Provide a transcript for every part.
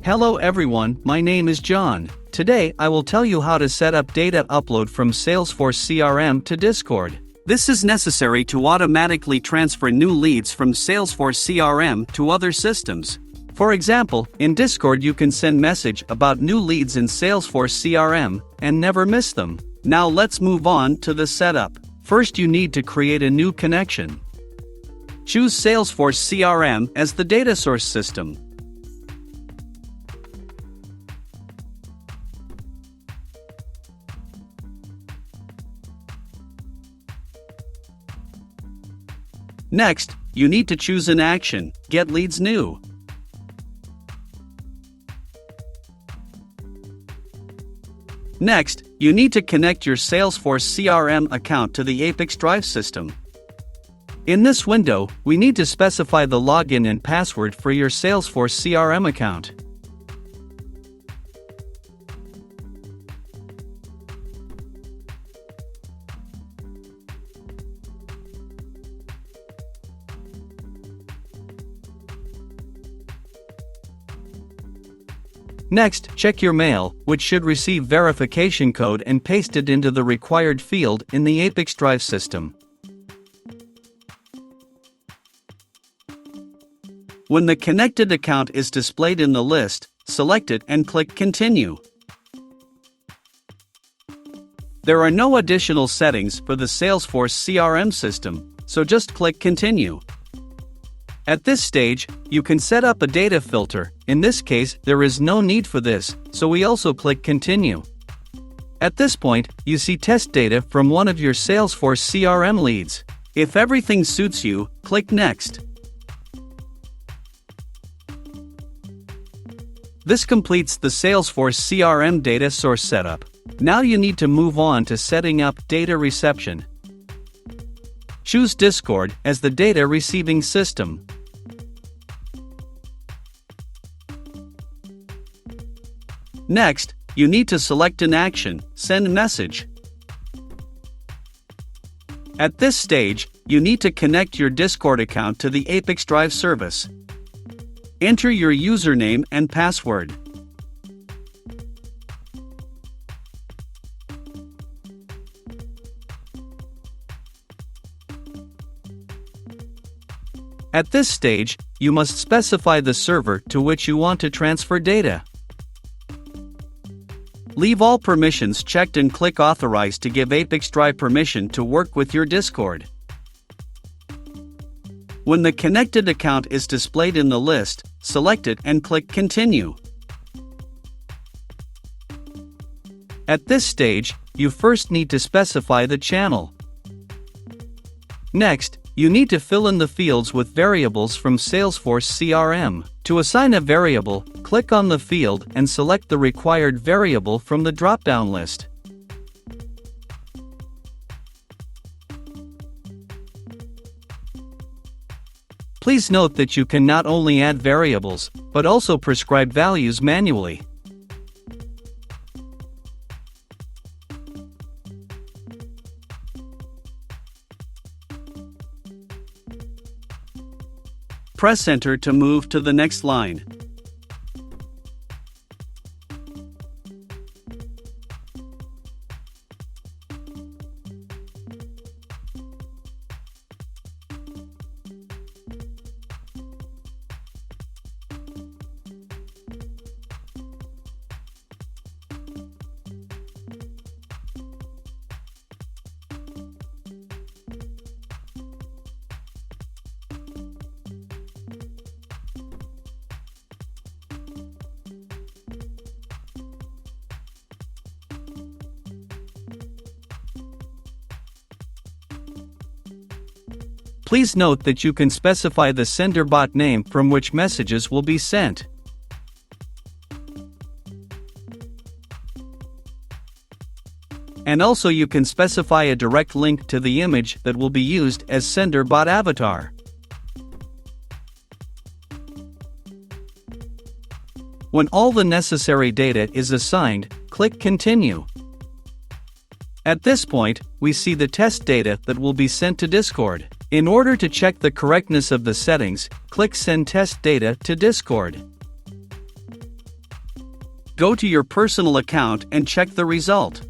Hello everyone, my name is John. Today I will tell you how to set up data upload from Salesforce CRM to Discord. This is necessary to automatically transfer new leads from Salesforce CRM to other systems. For example, in Discord you can send message about new leads in Salesforce CRM and never miss them. Now let's move on to the setup. First you need to create a new connection. Choose Salesforce CRM as the data source system. Next, you need to choose an action, Get Leads New. Next, you need to connect your Salesforce CRM account to the ApiX-Drive system. In this window, we need to specify the login and password for your Salesforce CRM account. Next, check your mail, which should receive verification code and paste it into the required field in the ApiX-Drive system. When the connected account is displayed in the list, select it and click Continue. There are no additional settings for the Salesforce CRM system, so just click Continue. At this stage, you can set up a data filter. In this case, there is no need for this, so we also click Continue. At this point, you see test data from one of your Salesforce CRM leads. If everything suits you, click Next. This completes the Salesforce CRM data source setup. Now you need to move on to setting up data reception. Choose Discord as the data receiving system. Next, you need to select an action, Send Message. At this stage, you need to connect your Discord account to the ApiX-Drive service. Enter your username and password. At this stage, you must specify the server to which you want to transfer data. Leave all permissions checked and click Authorize to give ApiX-Drive permission to work with your Discord. When the connected account is displayed in the list, select it and click Continue. At this stage, you first need to specify the channel. Next, you need to fill in the fields with variables from Salesforce CRM. To assign a variable, click on the field and select the required variable from the drop-down list. Please note that you can not only add variables, but also prescribe values manually. Press Enter to move to the next line. Please note that you can specify the sender bot name from which messages will be sent. And also you can specify a direct link to the image that will be used as sender bot avatar. When all the necessary data is assigned, click Continue. At this point, we see the test data that will be sent to Discord. In order to check the correctness of the settings, click Send Test Data to Discord. Go to your personal account and check the result.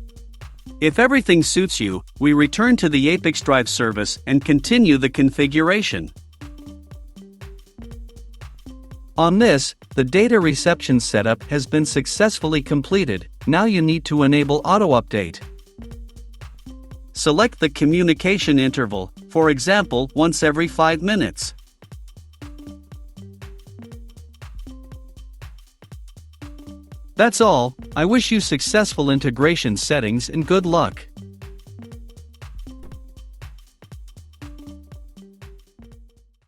If everything suits you, we return to the ApiX-Drive service and continue the configuration. On this, the data reception setup has been successfully completed. Now you need to enable auto-update. Select the communication interval, for example, once every 5 minutes. That's all. I wish you successful integration settings and good luck.